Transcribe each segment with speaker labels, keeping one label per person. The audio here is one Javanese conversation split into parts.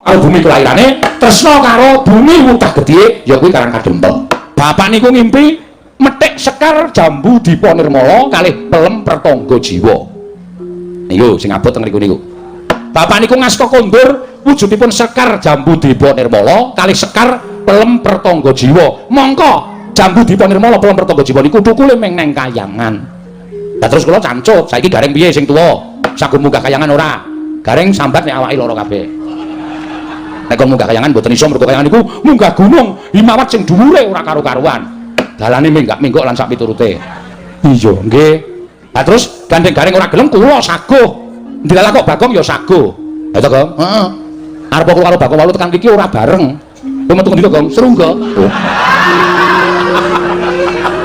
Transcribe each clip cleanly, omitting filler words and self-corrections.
Speaker 1: karo bumi kelairane, tresna karo bumi wutah gedhe ya kuwi Karang Kadempel. Bapak niku ngimpi metik Sekar Jambu Dipa Nirmala kalih Pelem Pertangga Jiwa. Niku sing abot teng niku. Bapak niku ngasta kondur wujudipun Sekar Jambu Dipa Nirmala kalih Sekar Pelem Pertangga Jiwa. Mongko Jambu Dipa Nirmala Pelem Pertangga Jiwa niku thukule ming neng Kayangan. Lah terus kula cancut, saiki gareng piye sing tuwa? Saged munggah Kayangan ora? Gareng sambat nek awake lara kabeh. Nek kon munggah Kayangan mboten iso mergo Kayangan niku munggah gunung Himawat sing dhuwure ora karo-karuan. Dalane minggak-minggok lan sak piturute. Iya, nggih. Lah terus gandeng gareng ora gelem kula saguh. Ndilalah kok Bagong ya saguh. Ha to, Gong? Heeh. Arep kula karo Bagong walu tekan mriki ora bareng. Kowe metu ngendi to, Gong? Serungga. Oh.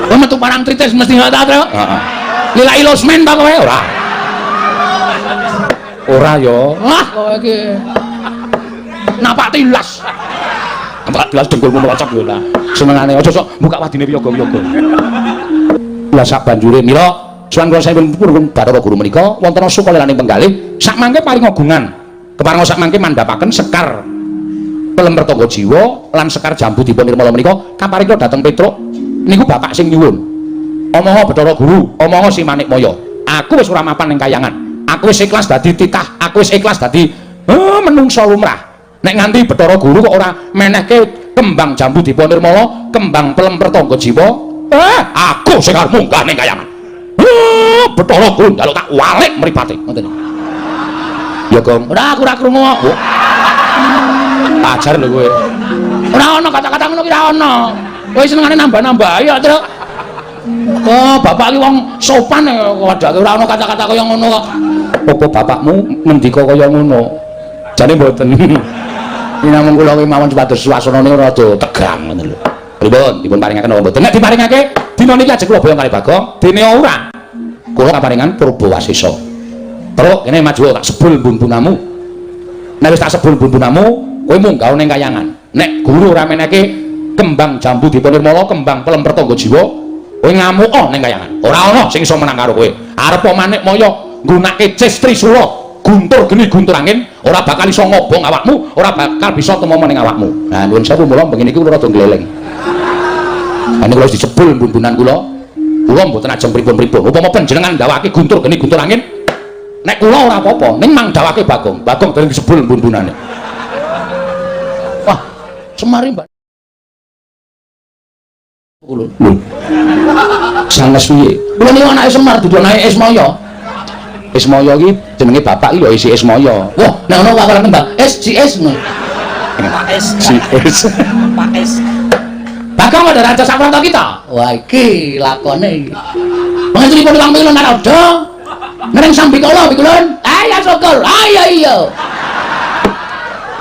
Speaker 1: Kowe metu parang tritis mesti ngono ta, heeh. Nilai losmen ta kowe ora? Ora ya. Wah, kowe iki napak tilas. Napak tilas dengkulmu melocok lho lah. Senengane aja sok buka wadine piyoga-piyoga. Lah sak banjure mila suwan kula sampun purun Bathara Guru menika wonten sukalelaning penggalih sak mangke paring agungan. Keparenga sak mangke mandhapaken Sekar Pelem Pertangga Jiwa lan Sekar Jambu Dipa Nirmala menika kaparing kula dhateng Petruk niku bapak sing nyuwun. Omonga Bathara Guru, omonga si Manikmaya. Aku wis ora mapan ning Kayangan. Aku wis ikhlas dadi titah, aku wis ikhlas dadi menungsa lumrah. Nek nganti Bathara Guru kok ora menehke kembang Jambu Dipa Nirmala, kembang Pelem Pertangga Jiwa, aku sing arep munggah ning Kayangan. Bathara Guru njaluk tak walik mripate ngoten. Ya, Gong. Ora aku ora krungu kok. Ajar lho kowe. Ora ana kata-kata ngono ki ora ana. Kowe senengane nambah-nambah ya, Truk. Oh, bapak iki wong sopan wadake ora ana kata-kata kaya ngono kok. Apa bapakmu ngendika kaya ngono? Jane mboten. Ini namung kula kuwi mawon supados suasanane rada tegang ngoten lho. Pripun? Dipun paringaken apa mboten? Nek diparingake dina niki ajeng kula boyong kali Bagong, dene ora. Kula kaparingan Purbawasesa. Terus kene maju tak sebul bumbunamu. Nek wis tak sebul bumbunamu, kowe munggah ning Kayangan. Nek guru ora meneke kembang Jambu Dipa Nirmala, kembang Pelem Pertangga Jiwa, kowe ngamuk ning Kayangan. Ora ana sing iso menang karo kowe. Arep Manikmaya nggunakake cis Trisula, guntur geni guntur angin, ora bakal iso ngobong awakmu, ora bakal bisa temu ning awakmu. Nah, nuwun sewu mula bengi niki kula rada gleleng. Ane kula wis disebul bumbunan kula. Kula mboten ajeng pripun-pripun. Upama panjenengan ndawake guntur geni guntur angin, nek kula ora apa-apa, ning mang ndawake Bagong. Bagong dereng disebul bumbunane. Wah, semari, Mbak. Lho. Sanes piye? Kula niku anake Semar dudu anake Ismaya. Ismaya iki jenenge bapak iki ya isi Ismaya. Wah, nek ono wawalan Mbak, SJS ngono. Pak S. Pak S. Bagong ada raja sapranta kita. Wah, iki lakone iki. Panjenengan wong milon narada. Nering sambikala pikulun. Ayo sokol. Ayo iya.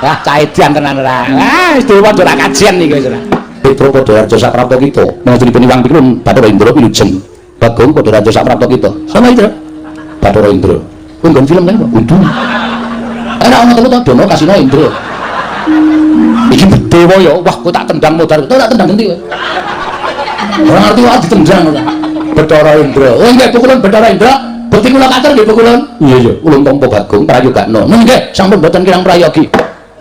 Speaker 1: Wah, cah edian tenan ora. Wis dewa ora kajian iki wis ora. Petro padha raja sapranta kita. Panjenengan wong pikulun Bathara Indra wilujeng. Bagong padha raja sapranta kita. Sama itu. Bathara Indra. Kuwi nggon film kan, Undu. Ana ana telu to Dono Kasino Indra. Iki dewa ya. Wah, kok tak tendang modar. Kok tak tendang endi kowe? Ora ngerti kok ditendang ora. Bathara Indra. Oh nggih pukulan Bathara Indra. Bukti kula katur nggih pukulan. Iya iya. Ulun tampa Bagong prayogakna. Nggih, sampun boten kirang prayogi.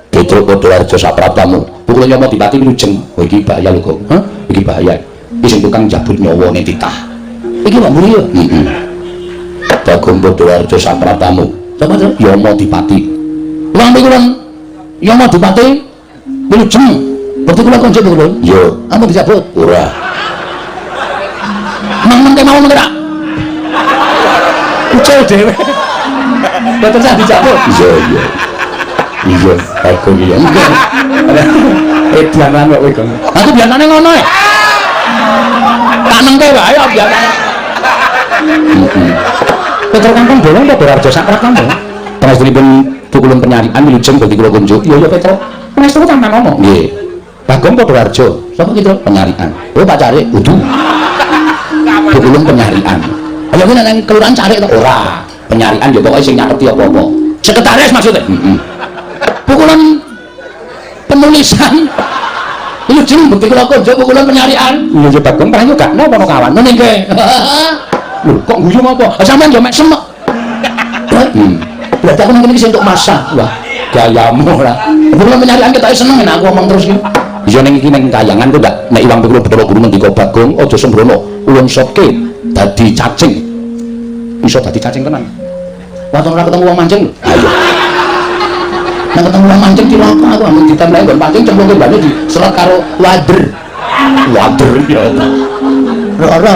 Speaker 1: Petro padha raja saprapamu. Pukulan Yama Dipati wilujeng. Oh iki bahaya lho kok. Hah? Iki bahaya. Iki sing tukang jabut nyawane titah. Iki Pak Muri ya? Heeh. Bagong padha raja saprapamu. Sapa to? Yama Dipati. Wong pikulan Yama Dipati wilujeng. Bukti kula konjuk pukulan. Iya. Ampun dicabut. Ora. Mang mawon ora. Ucul dhewe. Boten sah dicabut. Iya iya. Iya, Bagong iya. Edianan kok kowe, Gong. Aku biasane ngono ya. Tak nengke wae ya biasane. Petro Kangkung bolong padha raja sakrat kamu. Panjenengan pukulun penyarian wilujeng dadi kula kunjuk. Iya ya Petro. Pangestu tampan ngomong. Nggih. Bagong padha raja. Sapa ki, Tru? Penyarian. Oh, Pak Carik, kudu. Pukulun penyarian. Ayo ki nang kelurahan Carik to ora. Penyarian ya pokoke sing nyaketi apa-apa. Sekretaris maksudnya. Heeh. Pukulan penulisan. Ini jeneng bukti kula konjuk pukulan penyarian. Iya ya Bagong prayogakna apa kawan. Ngene nggih. Lho, kok guyu apa? Sampeyan yo mek semek. Berarti aku nang kene iki sing entuk masak. Wah, gayamu lah. Kula menyarikan ketok seneng nek aku ngomong terus iki. Iya ning iki ning kayangan ku ndak nek Iwang Bekul Bathara Guru ngendika Bagong aja sembrono ulun sotke dadi cacing. Iso dadi cacing tenan. Waton ora ketemu wong mancing. Ayo. Nek ketemu wong mancing cilaka aku amun ditemleki nggon pancing cemplungke banyu diserat karo wader. Wader ya. Ora.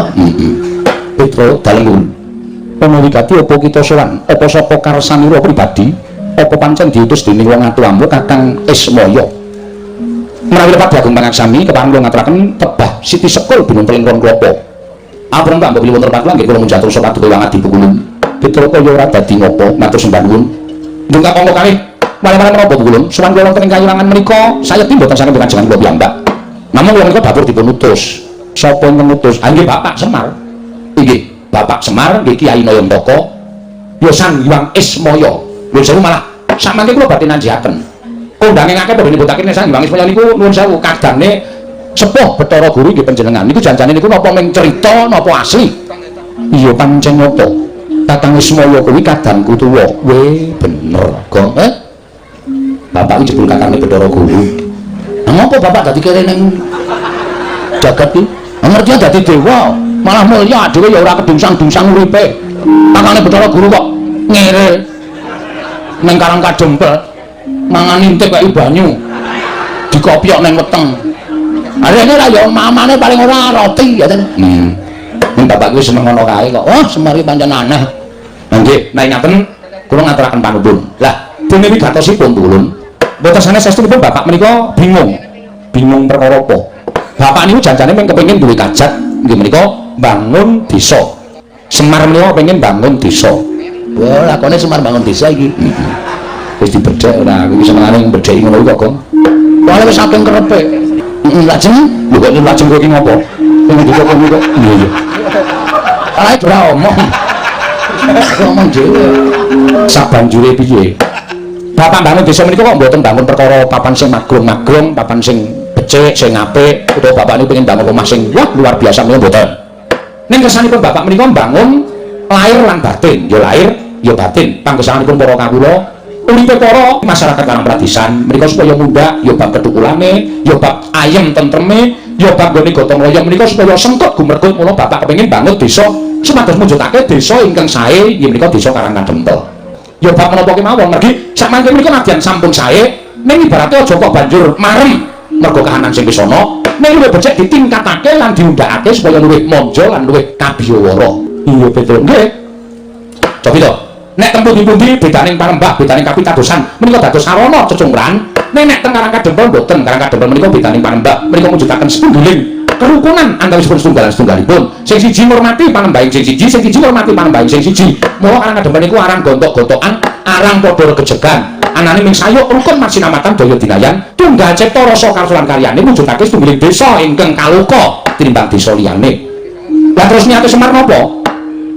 Speaker 1: Petro dalem ana wigati apa kita sowan apa sapa karsanira pribadi apa pancen diutus dening wong atuamu Kakang Ismaya menawi lepat Bagong Pangaksami kepareng kula ngaturaken tebah Siti Sekul binung pelingkron klapa ampun Mbak Beli wonten pakulan nggih kula munjatur sapa paduka wang adi pukulun Petro kaya ora dadi ngopo matur sembah nuwun ndungkap monggo kalih malih-malih menapa pukulun sowan kula wonten ing kayulangan menika saya mboten saking panjenengan kula piyambak namung kula menika dapur dipun utus sapa ingkang utus nggih Bapak Semar inggih Bapak Semar nggih Kyai Nayantaka ya Sang Hyang Ismaya lho sewu malah samangke kula badhe nanjihaken kondange ngake badhe nyebutake nek Sang Hyang Ismaya niku nuwun sewu kadane sepuh Bathara Guru nggih panjenengan niku janjane niku napa ming cerita napa asli iya pancen nyata Kakang Ismaya kuwi kadangku tuwa we bener kok Bapak iki jebul kakangane Bathara Guru ngapa Bapak dadi kere ning jagat iki ngerti dadi dewa malah mulya dhewe ya ora kedungsang-dungsang uripe kakangane Bathara Guru kok ngere ning Karang Kadempel mangan intip kaya banyu dikopiok ning weteng arene ra ya mamane paling ora roti ya ten Bapak kuwi seneng ngono kae kok wah Semar iki pancen aneh nggih nek ngaten kula ngaturaken panuwun lah dene wigatosipun ulun mboten sanes sestunipun Bapak menika bingung perkara apa Bapak niku janjane mung kepengin duwe kajat nggih menika bangun desa. Semar menika pengen bangun desa. Wah, lakone Semar bangun desa iki. Wis dibedhek ora, iki senengane mbedheki ngono kok, Gong. Wah, wis saking kerepe. Lajeng, lho kok lajeng kowe iki ngopo? Pengen desa kowe kok. Iya iya. Alah ora omong. Aku omong dhewe. Sabanjure piye? Bapak bangun desa menika kok mboten bangun perkara papan sing magrong-magrong, papan sing becik, sing apik, utawa Bapak niku pengen bangun omah sing wah luar biasa menika mboten. Ning kersanipun Bapak menika bangun lahir lan batin, ya lahir, ya batin. Panggesanipun para kawula, uripe para masyarakat Karang Pradesan menika supaya mudah, ya bab ketukulane, ya bab ayem tentreme, ya bab nggone gotong royong menika supaya sengkut gumregut mula Bapak kepengin bangun desa supados mujudake desa ingkang sae, inggih menika desa Karang Kadempel. Ya bab menapa kemawon mergi sakmangke menika nadyan sampun sae, ning ibarate aja kok banjur marem mergo kahanan sing wis ana nek luwih becik ditingkatake lan diundhakake supaya luwih monjo lan luwih kabiyawara. Iya betul nggih. Cobi to. Nek teng pundi-pundi bedaning parembah, bedaning kapitadosan menika dados sarana cecungkran. Nek teng Karang Kadempel mboten, Karang Kadempel menika bedaning parembah, menika mujudaken setunggiling kerukunan antawisipun setunggal lan setunggalipun. Sing siji ngurmati panembahing sing siji ngurmati panembahing sing siji. Mula Karang Kadempel niku arang gontok-gontokan, arang padha regejegan. Anane ming sayuk rukun marsinamatan daya dinayan tunggal cipta rasa karsulan karyane mujudake setunggiling desa ingkang kaluka tinimbang desa liyane. Lah terus niate Semar napa?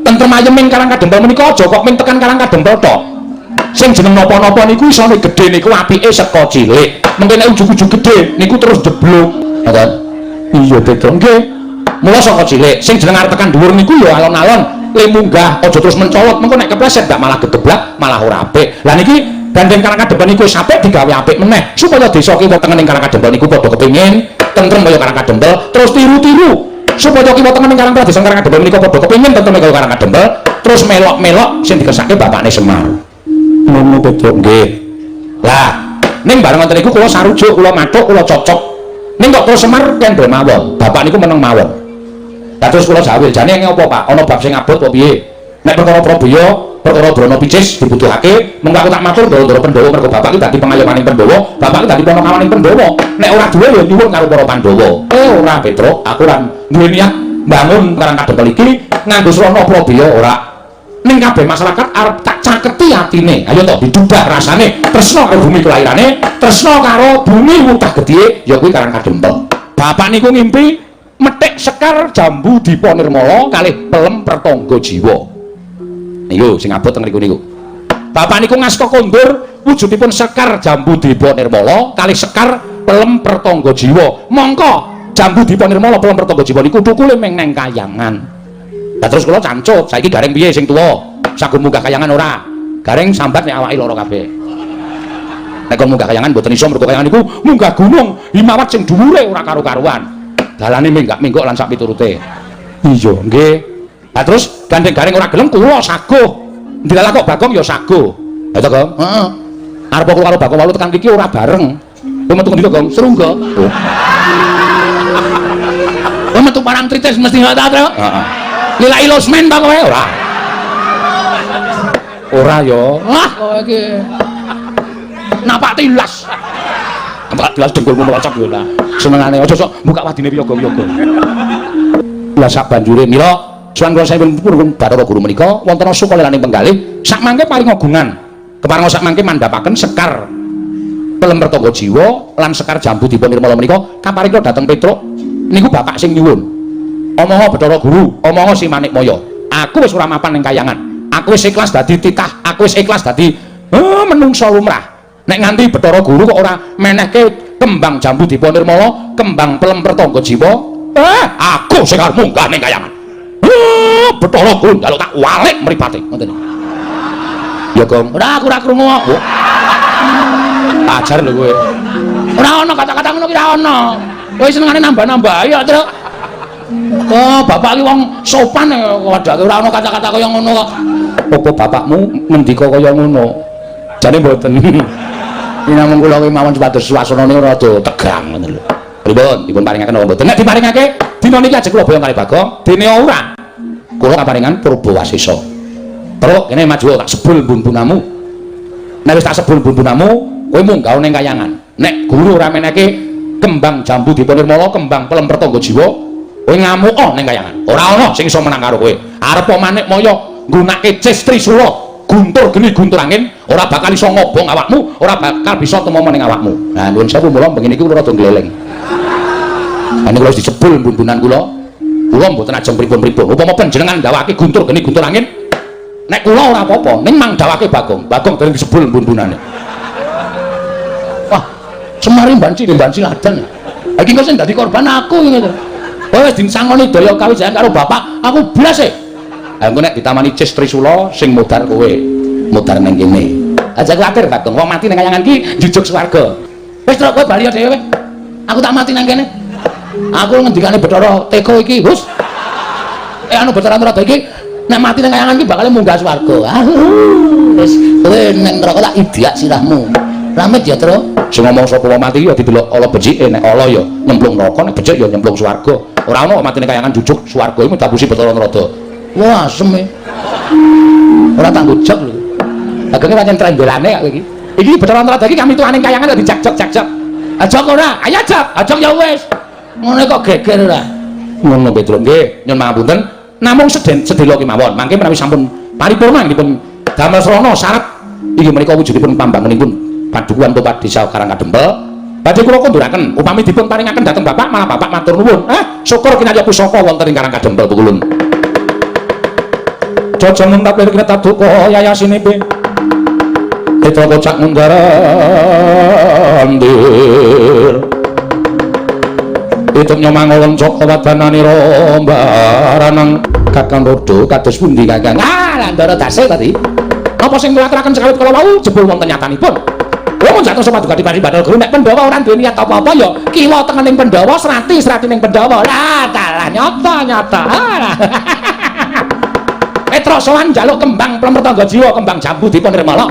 Speaker 1: Tentrem ayeming Karang Kadempel menika aja kok ming tekan Karang Kadempel tok. Sing jeneng napa-napa niku isone gedhe niku apike saka cilik. Mengko nek ujug-ujug gedhe niku terus jeblok. Ngoten. Iya betul nggih. Mula saka cilik sing jeneng arep tekan dhuwur niku ya alon-alon le munggah aja terus mencolot mengko nek kepleset gak malah gedeblak malah ora apik. Lah niki gandeng Karang Kadempel niku wis apik digawe apik meneh supaya desa kiwa tengen ing Karang Kadempel niku padha kepengin tentrem kaya Karang Kadempel terus tiru-tiru supaya kiwa tengen ing Karang Pradesan Karang Kadempel niku padha kepengin tentrem kaya Karang Kadempel terus melok-melok sing dikersake bapakne Semar. Ngono betul nggih. Lah ning bareng wonten niku kula sarujuk kula mathuk kula cocok ning kok terus Semar kendel mawon bapak niku meneng mawon. Lah terus kula jawil jane ngopo Pak ana bab sing abot apa piye nek perkara Prabowo perkara Brana Picis dibutuhake mengko aku tak matur Ndara Pandhawa mergo bapak iki dadi pangayomaning Pandhawa bapak iki dadi panakawaning Pandhawa nek ora duwe ya nyuwun karo para Pandhawa ora Petro aku ora duwe niat bangun Karang Kadempel iki nganggo srana Prabowo ora ning kabeh masyarakat arep tak caketi atine ayo to didubah rasane tresna karo bumi kelahirane tresna karo bumi mutah gedhe ya kuwi Karang Kadempel. Bapak niku ngimpi metik sekar jambu dipa nirmala kalih pelem pertangga jiwa. Niku sing abot teng niku. Bapak niku ngasta kondur wujudipun sekar jambu dipa nirmala kalih sekar pelem pertangga jiwa. Mongko jambu dipa nirmala pelem pertangga jiwa niku thukule ming neng kayangan. Lah terus kula cancut, saiki gareng piye sing tuwa? Saged munggah kayangan ora? Gareng sambat nek awake lara kabeh. nek kon munggah kayangan mboten iso mergo kayangan iku munggah gunung himawat sing dhuwure ora karo-karuan dalane minggak-minggok lan sak piturute iya nggih lah terus gandeng garing ora gelem kula saguh ndilalah kok Bagong ya saguh ha to Gong heeh arep kula karo Bagong walu tekan iki ora bareng kowe metu ngendi to Gong Serungga kowe metu parang tritis mesti ngono to heeh lila ilosmen ta kowe ora yo wah kowe iki napak tilas napak tilas dengkulmu melocok yo lah senengane aja sok buka wadine piyaga-piyaga lah sak banjure mila suwan kula sampun purun Bathara Guru menika wonten sukalelaning penggalih sak mangke paring ogungan keparenga sak mangke mandhapaken sekar pelempertangga jiwa lan sekar jambu dipun nirmala menika kaparinga dhateng Petruk niku bapak sing nyuwun omonga Bathara Guru omonga si Manikmaya aku wis ora mapan ning kayangan aku wis ikhlas dadi titah aku wis ikhlas dadi menungsa lumrah nek nganti Bathara Guru kok ora menehke kembang jambu dipun nirmala kembang pelempertangga jiwa aku sing arep munggah ning kayangan Bathara Guru njaluk tak walik mripate ngoten ya Gong ora aku ora krungu ajar lho kowe ora ana kata-kata ngono ki ora ana kowe senengane nambah-nambah ya Truk bapak iki wong sopan wadake ora ana kata-kata kaya ngono kok apa bapakmu ngendika kaya ngono jane mboten iki namung kula ki mawon supados suasanane rada tegang ngoten lho pripun dipun paringaken apa mboten nek diparingake dina niki ajeng kula boyong kali Bagong dene ora kula kaparingan Purbawasesa terus kene maju tak sebul bumbunamu nek wis tak sebul bumbunamu kowe munggah ning kayangan nek guru ora meneke kembang jambu dipun nirmala kembang pelempertangga jiwa kowe ngamuk ning kayangan ora ana sing iso menang karo kowe arep Manikmaya nggunakake cis trisula guntur geni guntur angin ora bakal iso ngobong awakmu ora bakal bisa temu ning awakmu nah nuwun sewu mula begini iki kula rada gleleng ane kula wis disebul bumbunan kula mboten ajeng pripun-pripun upama panjenengan ndawake guntur geni guntur angin nek kula ora apa-apa ning mang ndawake Bagong dereng disebul bumbunane wah semari banci ladan iki kok sing dadi korban aku ngono wis disangoni daya kawijayan karo bapak aku blas e engko nek ditamani cis trisula sing modar kowe modar ning kene aja kuwatir Bagong wong mati ning kayangan iki jujuk swarga wis Truk kowe bali dhewe aku tak mati nang kene aku ngendikane Bathara Teka iki wis anu Bathara Narada iki nek mati ning kayangan iki bakal munggah swarga wis kowe ning neraka tak idiak sirahmu Ramit ya Truk sing ngomong sapa wong mati ya didelok ala becike nek ala ya nyemplung neraka nek becik ya nyemplung swarga ora ana mati ning kayangan jujuk swarga iku tabusi Bathara Narada wah asem ora tak ngujak lho agenge pancen trembelane kowe iki Bathara Narada iki kami tuane kayangan kok dijak-jak ajak ora ayo ajak ya wis ngono kok geger ora ngono Petruk nggih nyuwun pangapunten namung sedelo kemawon mangke menawi sampun paripurna dipun damel srana syarat iki menika wujudipun pambangunipun Padukuhan Topat Desa Karangkadempel badhe kula konduraken upami dipun paringaken dhateng bapak malah bapak matur nuwun syukur kinarya pusaka wonten ing Karangkadempel pukulun jajan mentap lir kita duka yayasinipe Petra kocak munggarandir itu nyomangolong coko wadanani rombaranang kakang rodo kados pundi kakang landara tasih tadi apa sing ngaturaken sekawit kala wau jebul wonten nyatanipun wong jatuh sapa juga dipari Bathara Guru nek Pandhawa ora duwe niat apa-apa ya kiwa tengening Pandhawa serati ning Pandhawa lah dalah nyata Petra sowan njaluk kembang pelempertangga jiwa kembang jambu dipun nirmala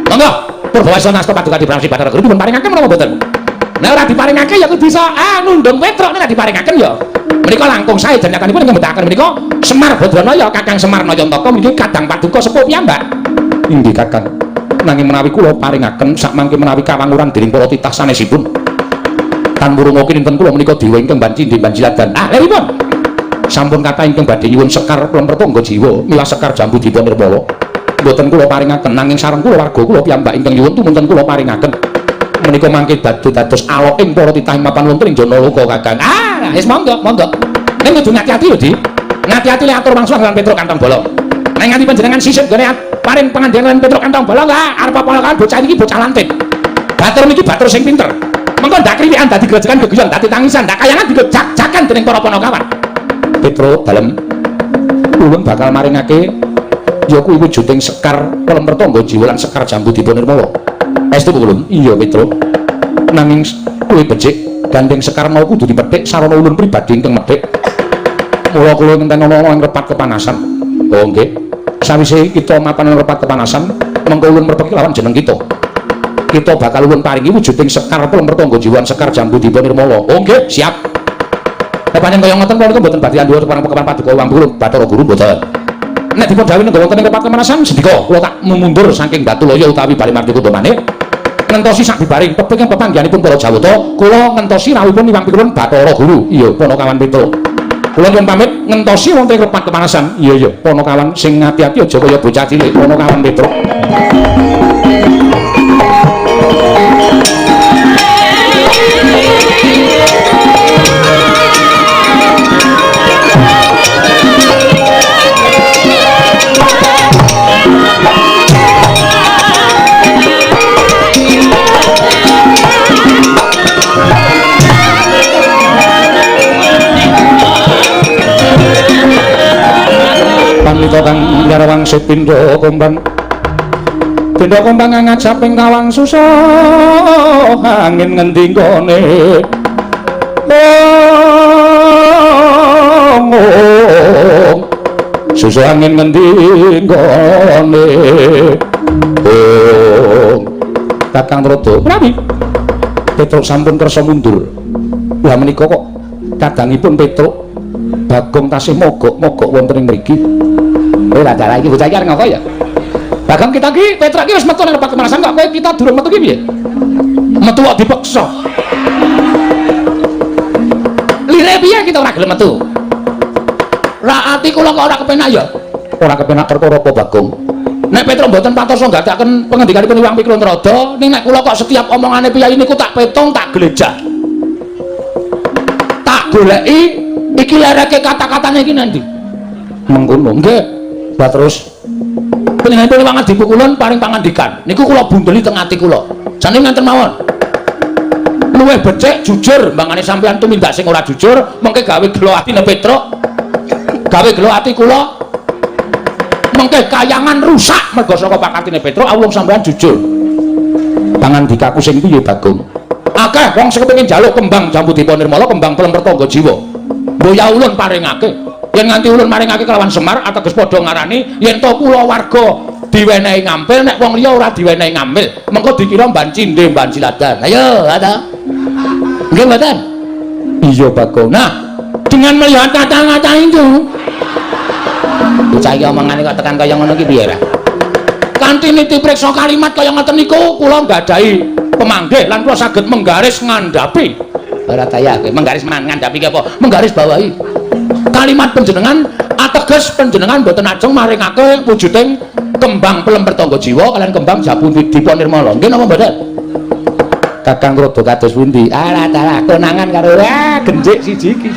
Speaker 1: monggo Purbawasesa nasta paduka diprangsi Bathara Guru dipun paringaken menapa mboten nek ora diparingake ya kudu bisa nundung Petra nek diparingaken ya menika langkung sae janyakanipun ngembetaken menika Semar Badranaya Kakang Semar Nayantaka niki kadang paduka sepuh piyambak inggih Kakang nanging menawi kula paringaken sak mangke menawi kawanguran dening para titah sanesipun tan murungoke dinten kula menika dewa ingkang banci banjiladan liripun sampun kathah ingkang badhe nyuwun sekar pelempertangga jiwa milah sekar jambu dipun nirmala mboten kula paringaken nanging sareng kula warga kula piyambak ingkang nyuwun tumunten kula paringaken menika mangke dados aloking para titah mapan wonten ing Janaloka Kakang wis monggo ning kudu ngati-ati lho Di ngati-ati lek atur wangsul lan Petruk Kantong Bolong nek nganti panjenengan sisip gone paring pangandikan Petruk Kantong Bolong arep apa-apa bocah iki bocah lantik batur niki batur sing pinter mengko ndak kriwikan dadi grejekan geguyon dadi tangisan ndak kayangan digejak-jakan dening para Panakawan Petruk dalem ulun bakal maringake ya kuwi wujuding sekar pelempertangga jiwa lan sekar jambu dipun nirmala Estu Kulun. Iya Petro. Nanging kowe becik gandeng Sekar mau kudu dipethik sarana ulun pribadi ingkang medhik. Mula kula ngenten ana ing repat kepanasan. Oh nggih. Sawise kita mapan ing repat kepanasan, mengko ulun mrepeki lawan jeneng kita. Kita bakal ulun paringi wujuding Sekar Pelem Pertangga Jiwan Sekar Jambudipun Nirmala. Oh nggih, siap. Pancen kaya ngoten kula mboten badhe andhuwa kepareng Paduka Wang Guru, Bathara Guru mboten. Nek dipun dawuh nggih wonten ing repat kepanasan sendika kula tak mundur saking Batulaya utawi Balimarti Kuntumane. Ngentosi sak bibaring peping pepanggihanipun para Jawata, kula ngentosi rawuhipun Iwang Pikirun Bathara Guru. Iya, Panakawan Petro. Kula nyuwun pamit ngentosi wonten ing repat kepanasan. Iya, iya, Panakawan sing ati-ati aja kaya bocah cilik, Panakawan Petro. Panita kang nyarwang sepindha kombang pindha kombang ngajap ing kawang susah angin ngendi gone susah angin ngendi gone Kakang Rodo prawi Petruk sampun kersa mundur lah menika kok kadangipun Petruk Bagong tasih mogok-mogok wonten ing mriki. Kowe lha dalah iki bocah iki arep ngapa ya? Bagong kita iki Petruk iki wis metu nang tempat kemanasan kok kowe kita durung metu ki piye? Metu kok dipaksa. Lire piye kita ora gelem metu? Ra ati kula kok ora kepenak ya? Ora kepenak perkara apa Bagong? Nek Petruk mboten patosa nggadaken pengendikanipun Iwang Pikirun Rada, ning nek kula kok setiap omongane piyai niku tak petong tak glejak. Tak goleki iki lereke kata-katane iki nanti mengkono nggih lah terus panjenenganipun Iwang Adipu kulon paring pangandikan niku kula bundeli teng ati kula jane ngenten mawon luwih becik jujur mbangane sampeyan tumindak sing ora jujur mengke gawe gelo atine Petruk gawe gelo ati kula mengke kayangan rusak mergo saka pakatine Petruk awung sampeyan jujur pangandikaku sing piye Bagong akeh wong sing kepengin njaluk kembang Jambudipun Nirmala kembang Pelem Pertangga Jiwa boya ulun paringake yen nganti ulun maringake kelawan Semar ateges padha ngarani yen to kula warga diwenehi ngampil nek wong liya ora diwenehi ngampil mengko dikira mban cindhe mban ciladan ayo ada nggih mboten iya Bagong nah dengan melihat kata-kata itu bocah iki omongane kok tekan kaya ngono ki piye ra kanthi niti priksa kalimat kaya ngoten niku kula nggadahi pemanggih lan kula saged menggaris ngandhapi ora tayake menggaris ngandhapi ki apa menggaris bawahi kalimat panjenengan ateges panjenengan boten ajeng maringake wujuding kembang Pelem Pertangga Jiwa kalian kembang Jambudipun Nirmala nggih napa mboten Kakang Rodo kados pundi alah dalah konangan karo genjik siji iki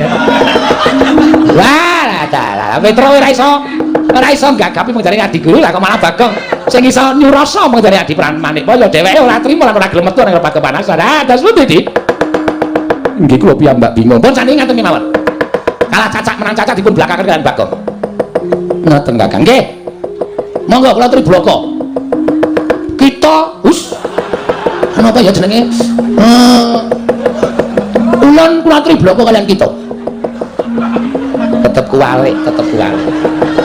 Speaker 1: wah dalah Petro ora iso gagapi mung jare adi guru lah kok malah Bagong sing iso nyurasa mung jare adi Manikmaya dheweke ora trima lan ora gelem metu nang repat kepanasan kados pundi Dik nggih kula piyambak bingung pun sami ngaten mawon kalah cacak menang cacak dipun blakaken kalian Bagong ngoten Kakang nggih monggo kula aturi bloko kita kenapa ya jenenge ulun kula aturi bloko kalian kita tetep kuwalik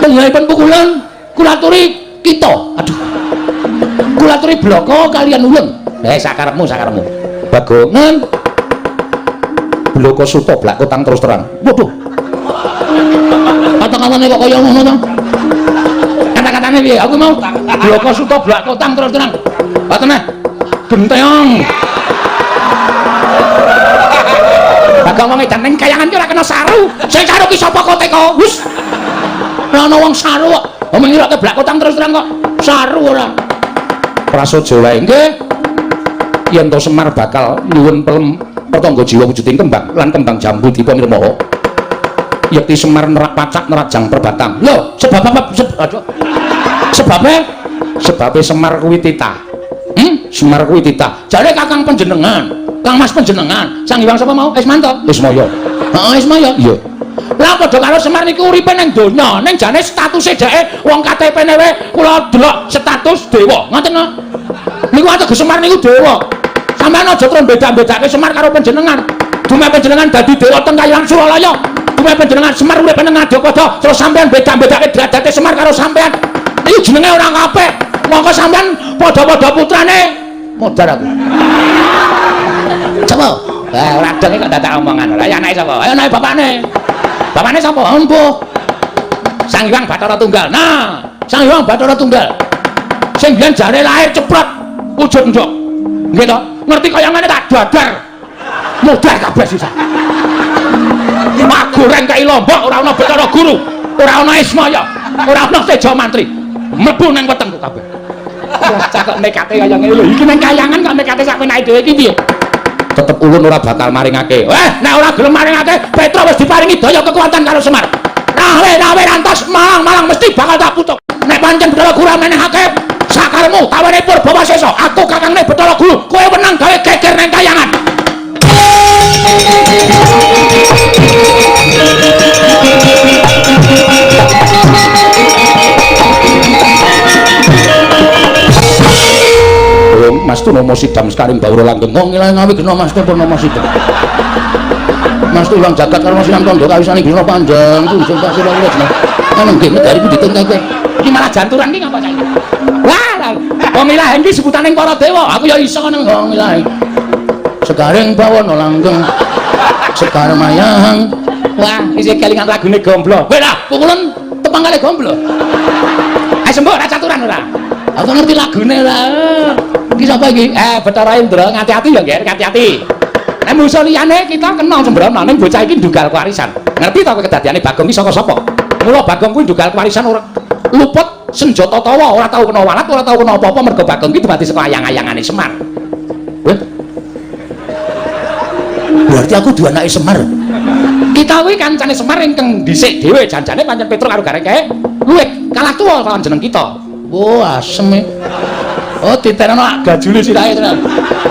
Speaker 1: panjenenganipun pukulan kula aturi kita aduh kula aturi bloko kalian ulun sakarepmu Bagongan bloko suto blak kotang terus terang waduh kata-katanya kok kaya ngono to kata-katanya piye aku mau bloko suto blak kotang terus terang katene genteong Bagong wong edan ning kayangan ki ora kena saru sing saru ki sapa kok teko wis ora ana wong saru kok omong ira ke blak kotang terus terang kok saru ora prasaja wae nggih yen to Semar bakal nyuwun Pelem Pertangga Jiwa wujuding kembang lan kembang Jambudipun Nirmala yakti Semar nerak pacak nerajang perbatang lho sebab apa sebabnya Semar kuwi titah Semar kuwi titah jare kakang panjenengan Kang Mas panjenengan Sang Hyang sapa mau Ismanto Ismaya heeh Ismaya iya lah padha karo Semar niku uripe ning donya ning jane statuse dheke wong KTP-ne wae kula delok status dewa ngoten Niku ateges Semar niku dewa. Sampeyan aja terus beda-bedake Semar karo panjenengan. Dume panjenengan dadi dewa teng Kahyangan Suralaya. Dume panjenengan Semar urip nang Ngadapada, terus sampeyan beda-bedake derajate Semar karo sampeyan. Niku jenenge ora kabeh. Monggo sampeyan padha-padha putrane. Modar aku. Coba. Ora dene kok dadak omongan. Lah ya anake sapa? Ayo anake bapakne. Bapakne sapa? Empuh. Sang Hyang Bathara Tunggal. Nah, Sang Hyang Bathara Tunggal. Sing biyen jare lahir ceprot wujud ndok. Nggih to? Ngerti kayangane tak dadar. Modar kabeh sisa. Mak goreng kaya Lombok ora ana Bathara Guru, ora ana Ismaya, ora ana Teja Mantri. Mlebu nang wetengku kabeh. Cakok nekate kaya ngene lho. Iki nang Kahyangan kok nekate sak penake dhewe iki piye? Tetep ulun ora bakal maringake. Nek ora gelem maringake, Petra wis diparingi daya kekuatan karo Semar. Rawe rantas malang mesti bakal tak putuk. Nek pancen Bathara Guru menehake sakarmu tawane Purbawasesa, aku kakangne Bathara Guru, kowe menang gawe geger nang Kahyangan. Mas tu nomo sidam sekaring bawur langgeng ngilang ngawi gena mas tu nomo sidam mas tu ilang jagat karo mas sinam tondo kawisane gena panjang tu sing tak sira-sira jeneng nang ngene dari ku ditengke iki malah janturan iki ngapa saiki wah wong ilahe iki sebutane para dewa aku ya iso nang wong ilahe sekaring bawana langgeng sekarang mayang wah isi kelingan lagune Gomblo kowe lah pukulan tepang kali Gomblo ayo sembuh ora caturan ora aku ngerti lagune lah iki sapa iki Bathara Indra ngati-ati ya nggih ngati-ati nek musuh liyane kita kenal sembrono ning bocah iki ndunggal kewarisan ngerti ta kowe kedadiane Bagong iki saka sapa mula Bagong kuwi ndunggal kewarisan ora luput senjata tawa ora tau kena walat ora tau kena apa-apa mergo Bagong iki dumadi saka ayang-ayangane Semar berarti aku dua anake Semar kita kuwi kancane Semar ingkang dhisik dhewe janjane pancen Petruk karo Gareke luwih kalah tuwa lawan jeneng kita wah asem oh ditenono gajule sirahe tenan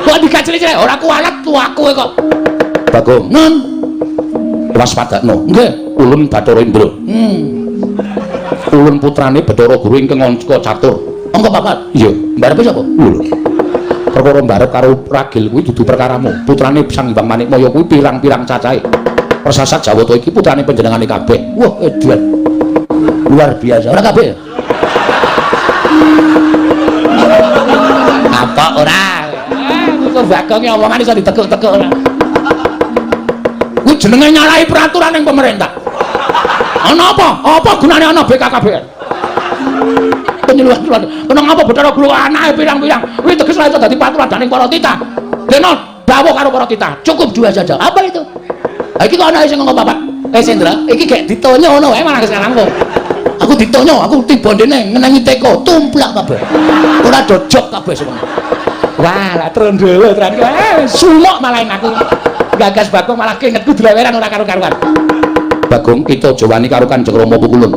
Speaker 1: kok digajuli sirahe ora kualat tuaku kok Bagong nun waspadakno nggih ulun Bathara Indra ulun putrane Bathara Guru ingkang angka catur angka papat iya mbarepe sapa lho perkara mbarep karo ragil kuwi dudu perkaramu putrane Sang Hyang Manikmaya kuwi pirang-pirang cacahe persasat Jawata iki putrane panjenengane kabeh wah edan luar biasa ora kabeh apa ora kok Bagong omongan iso ditekuk-tekuk ora kuwi jenenge nyalahi peraturan ning pemerintah ana apa gunane ana BKKBN penyuluhan kenang apa Bathara Guru anake pirang-pirang kuwi teges ora iso dadi patuladaning para titah dene dawuh karo para titah cukup dua saja apa itu iki kok anake sing ngomong bapak Sendra iki gek ditonyo ngono wae malah sekarang kok aku ditonyo aku tiba dene ngenangi teko tumplak kabeh ora dojok kabeh semua wah lah trondolo sumuk malah aku gagas Bagong malah keingetku dileweran ora karo-karuan Bagong kita aja wani karo Kanjeng Rama Pukulun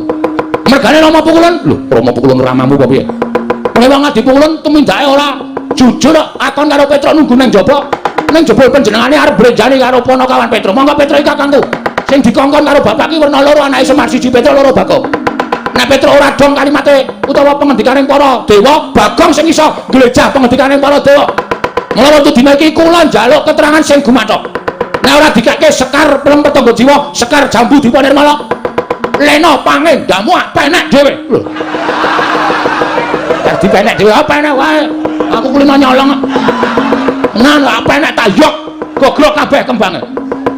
Speaker 1: mergane Rama Pukulun lho Rama Pukulun ramamu apa piye kowe wong adi Pukulun tumindake ora jujur akon karo Petruk nunggu nang jaba panjenengane arep brenjani karo Panakawan Petruk monggo Petruk iki kakangku sing dikongkon karo bapak ki werna loro anake Semar siji Petruk loro Bagong nek Petruk ora dong kalimate utawa pengendikaning para dewa Bagong sing iso glejah pengendikaning para dewa mula wektu dina iki kula njaluk keterangan sing gumathok nek ora dikake Sekar Pelem Petangga Jiwa Sekar Jambu Dipa Nirmala Lena Pangendamu penek dhewe lho dadi penek dhewe apa enek wae aku kuwi nyolong nan apa enek tak yok gogrok kabeh kembange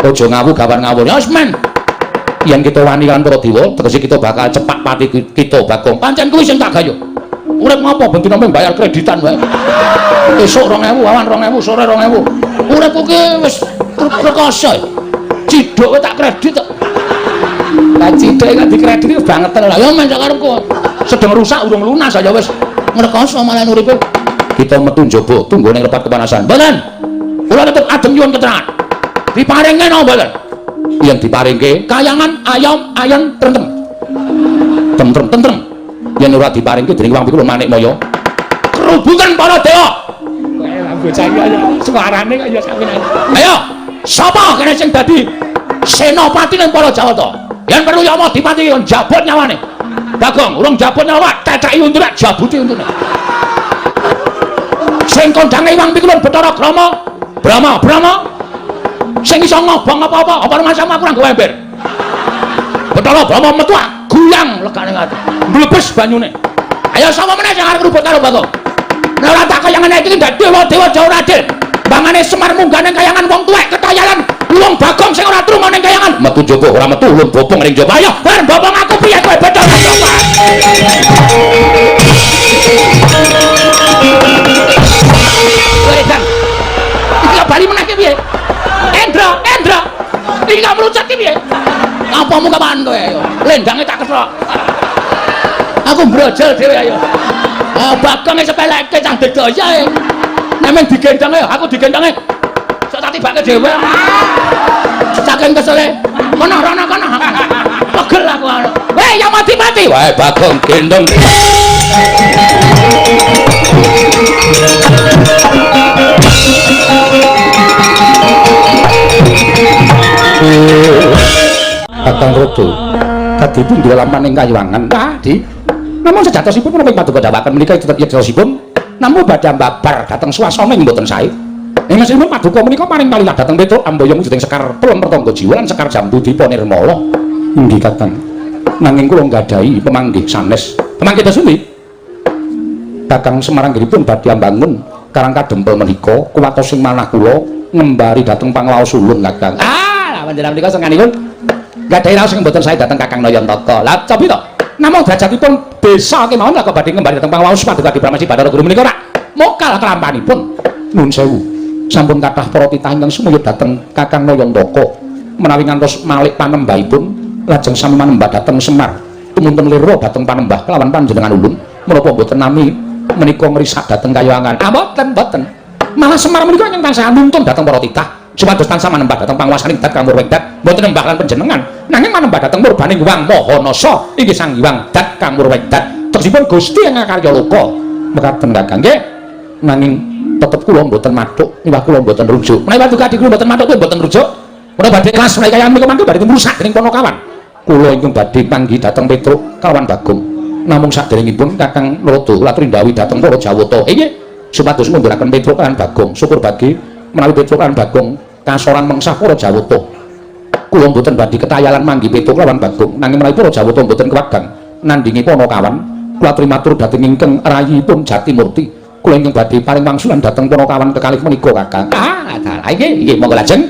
Speaker 1: aja ngawu gawan ngawur ya wis men yen kita wani kan para dewa tegese kita bakal cepak pati kita Bagong pancen kuwi sing tak gayo urip ngopo bentine mung bayar kreditan wae esuk 2000 awan 2000 sore 2000 uripku ki wis rekoso ciduk tak kredit kok lah ciduk kok dikredit banget lho ya men karepku sedeng rusak urung lunas aja wis ngrekoso malah uripe kita metu njaba tunggu ning lepat kepanasan mboten kula tetep adem nyuwun keterangan diparingke napa mboten yen diparingke Kahyangan ayam tentrem yen ora diparingke dening Wang Pikulun Manikmaya kerubutan para dewa bocah iki ayo suarane kok ya sawinan ayo sapa kene sing dadi senopati ning para Jawata yen perlu Yama dipati njabut nyawane Bagong urung njabut nyawa ceceki untune jabuti untune sing kondange Iwang Pikulun Bathara Brama sing iso ngobong apa-apa apa rumah sama aku nang gawe ember Bathara Brama metu guyang legane ngati mlebes banyune ayo sapa meneh sing arep rubut karo Bagong nek ora tak kaya ngene iki ndak dewa Jawa Adil bangane Semar munggane kayangan wong tuwek ketayalan wong Bagong sing ora trungo ning kayangan metu njaba ora metu ulun bopong ning njaba ayo bareng bopong aku piye kowe Bathara Brama Wedan iki bali menake piye Endra iki gak melucat ki piye ngapamu kapan kowe ayo lendange tak ketrok aku brojol dhewe ayo Bagong sepeleke cah dedaya nek men digendhange aku digendhange sok tak tibake dhewe saking kesele kono rono kono pegel aku anu weh ya mati wae Bagong gendong Kakang Rodo tadi pun di dalam maning kayuangan tadi namun sejatosipun menapa paduka dawaken menika yektasipun namun badhe mbabar dhateng swasana ing mboten sae ing mesipun paduka menika paring palilah dhateng Petruk amboyong wujuding Sekar Tulung Pertangga Jiwa lan Sekar Jambu Dipa Nirmala inggih Kakang nanging kula nggadhahi pemanggih sanes pemanggih Dasumi Kakang Semarangipun badhe ambangun karang kadempel menika kuwatos sing manah kula ngembari dhateng Pangwaos Ulun Kakang panjenengan menika senganipun gadhahi raos sing mboten sae dhateng Kakang Nayantaka lah cobi to namung derajatipun desa kemawon lah kok badhe ngembari dhateng Pangwaos paduka Dipramesti Bathara Guru menika rak mokal kelampanipun nuwun sewu sampun kathah para titah ingkang sumuyup dhateng Kakang Nayantaka menawi ngantos malih panembahipun lajeng sami manembah dhateng Semar tumunten lira dhateng panembah kelawan panjenengan ulun menapa mboten nami menika ngrisak dhateng kayuangan mboten malah Semar menika ingkang tansah nuntun dhateng para titah supados tansah manembah dhateng panguwasaning Dat Kang Murwengdat mboten nembah lan panjenengan nanging manembah dhateng murbaning Hyang Mahanasa inggih Sang Hyang Dat Kang Murwengdat tegesipun Gusti ing karya loka mekaten Kakang nggih nanging tetep kula mboten mathuk niwah kula mboten rujuk menawi paduka kula mboten mathuk kula mboten rujuk menawi badhe kelas menawi kaya menika mangke badhe ngrusak dening Ponokawan kula ingkang badhe manggi dhateng Petruk kalawan Bagong namung saderengipun Kakang Narada latri ndhawuhi dhateng para Jawata nggih supados mungguraken Petruk lan Bagong syukur bagi menawi Petruk lan Bagong kasoran mengsah para Jawata kula mboten badhe ketayalan manggi Petruk lawan Bagong nanging menawi para Jawata mboten kewagang nandingi Ponokawan kula aturi matur dhateng ingkang rayipun Jatimurti kula ingkang badhe paring wangsulan dhateng Ponokawan kekalih menika Kakang nggih monggo lajeng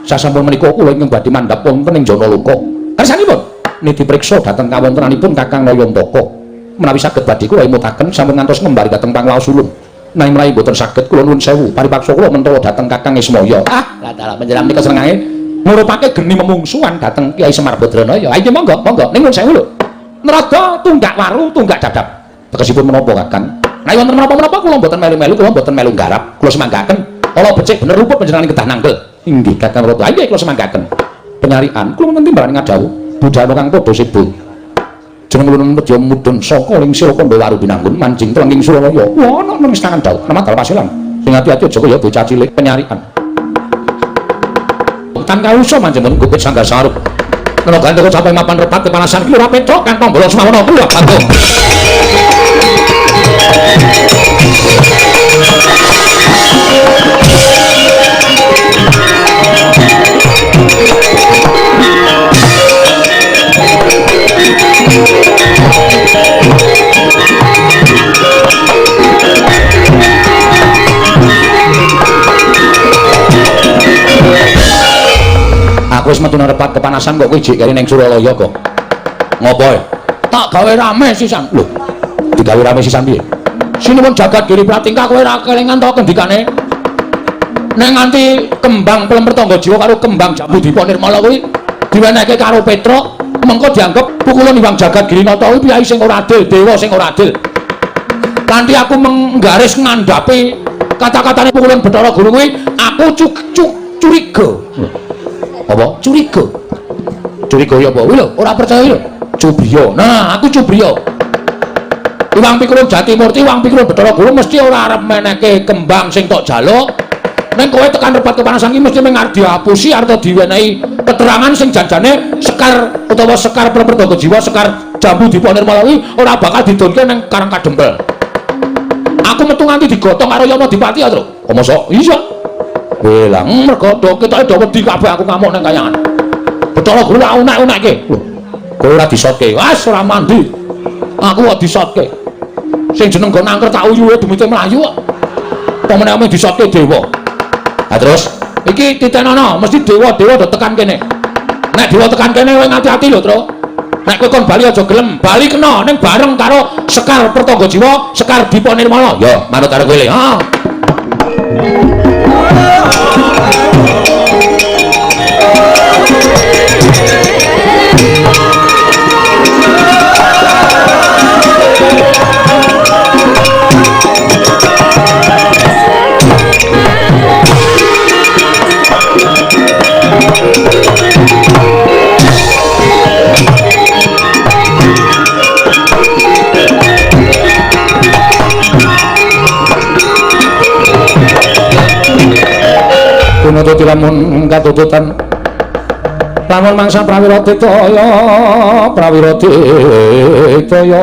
Speaker 1: sasampun menika kula ingkang badhe mandhap wonten ing Janaloka kersanipun niti priksa dhateng kawontenanipun Kakang Nayantaka menawi saged badhe kula imutaken sampun ngantos ngembari dhateng Pangwaos Ulun nanging menawi boten saged kula nuwun sewu paripaksa kula mentawa dhateng Kakang Ismaya dalah panjenengan menika senengane ngurupake geni memungsuhan dhateng Kyai Semar Badranaya ayo monggo ning nuwun sewu lho Narada tunggak waru tunggak dadap tegesipun menapa Kakang menawi wonten menapa-menapa kula mboten melu-melu kula mboten melu nggarap kula semanggaken ala becik bener ruput panjenengan kedah nangkel inggih Kakang Narada ayo kula semanggaken penyarian kula wonten timbalan ngadhawuh budaya kang padha sibuk jeneng ulun medya mudhun saka ing sira kandha waru binanggun manjing telenging Suralaya ana nemis tangan dawuh nama dal pasilan sing ati-ati aja kaya bocah cilik penyarian tan kausa manjing gupit sangga sarup kena gandeng sampai mapan repat kepanasan iki ora petok kantong bolos mawono kula Bagong aku wis metu repat kepanasan kok kowe jek kene ning Suralaya kok ngopo tak gawe rame sisan lho digawe rame sisan piye sinuwun jagat Giri Pratingkah kowe ora kelingan to kendikane nek nganti kembang Pelem Pertangga Jiwa karo kembang Jambu Dipa Nirmala kuwi diwenehke karo Petruk mengko dianggep pukulan Hyang Jagat Girinata kuwi piyai sing ora adil dewa sing ora adil kanthi aku menggaris ngandhapi kata-katane pukulan Bathara Guru kuwi aku curiga apa curiga ya apa lho ora percaya lho Cubriya nah aku Cubriya Hyang Pikulun Jatimurti Hyang Pikulun Bathara Guru mesti ora arep menehke kembang sing tok jaluk ning kowe tekan repat kepanasan iki mesti mengar diapusi arep diwenehi keterangan sing janjane Sekar utawa Sekar Pelem Pertangga Jiwa Sekar Jambu Dipa Nirmala kuwi ora bakal didonke ning Karang Kadempel aku aku metu nganti digotong karo Yama Dipati ya, Tru. Kok mosok? Iya. Lah, mergo ketoke do wedi kabeh aku ngamuk nang kayangan. Bathara Guru tak unek-unekke. Lho, kowe ora disotke. Wes ora mandi. Aku kok disotke. Sing jeneng go nangker tak uyuhe demite mlayu kok. Pemene ame disotke dewa. Lah terus iki titenono mesti dewa-dewa do tekan kene. Nek dewa tekan kene kowe ngati-ati lho, Tru. Nek kowe kon bali aja gelem, bali kena ning bareng karo Sekar Pertanggajiwa, Sekar Dipa Nirmala. Ya, manut karo kowe le. Ha. Punata lamun katututan lamun mangsa prawira ditaya